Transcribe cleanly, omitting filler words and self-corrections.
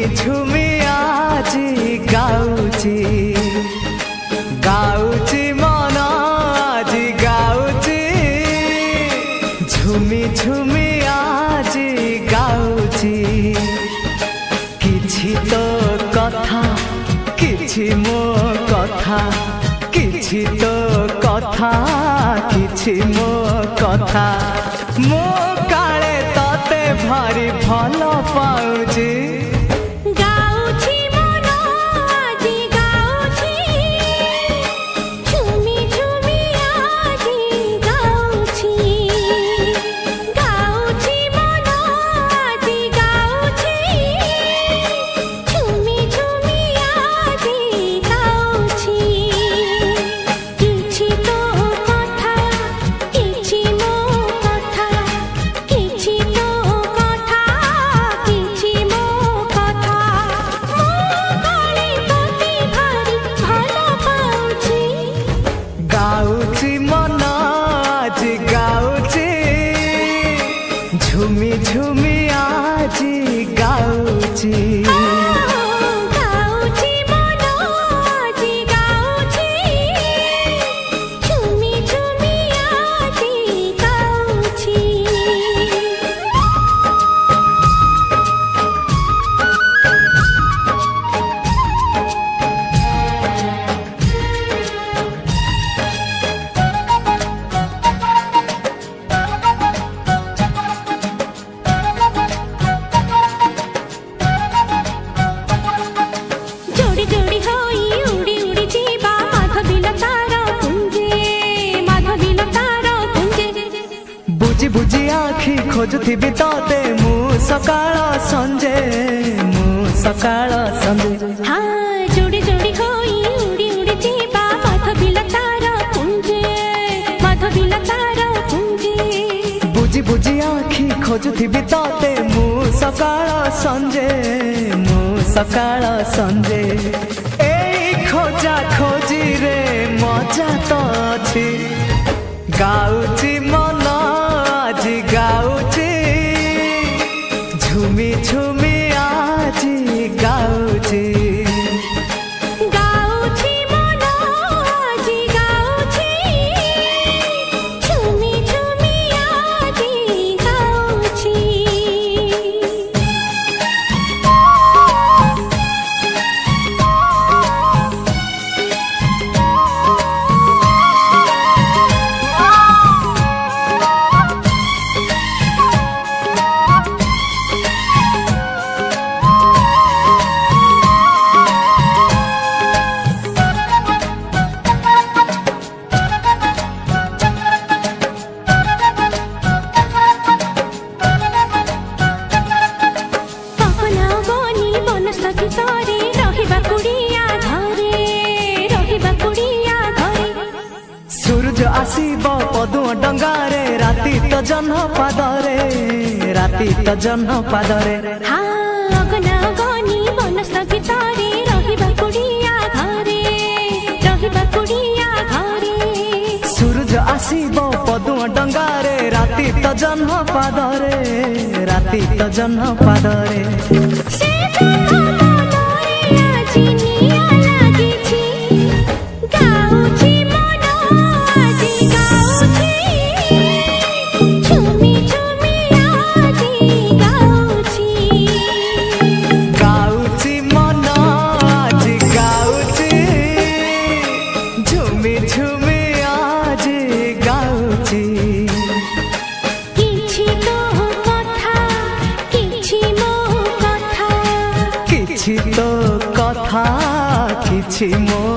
झुमी आज गाउची गाउची मन आज गाउची झुमी झुमी आज गाउची किछि तो कथा किछि मो कथा किछि तो कथा किछि मो कथा मो काले तते भारी भल पाउची झुमी झुमी आज गाउची बुझी बुझी आखि खोजुथिबि तते मु सकाळ संजे हाँ जोड़ी जोड़ी होई उड़ी उड़ी जीवा माधविलतार पुंजे बुझी बुझी आखि खोजुथिबि तते मु सकाळ संजे एई खोजा खोजी रे मजा तो अछि गाउची मन आज गाउची झुमी झुमी आज गाउची सूरज आसीब पदु डंगारे राति तो जन्ह पादरे हाँ अगना गनी बनस्थगित रहिबा कुड़िया घरे सूरज आसीब पदु डंगारे राति तो जन्ह पादरे किछि तो कथा किछि मो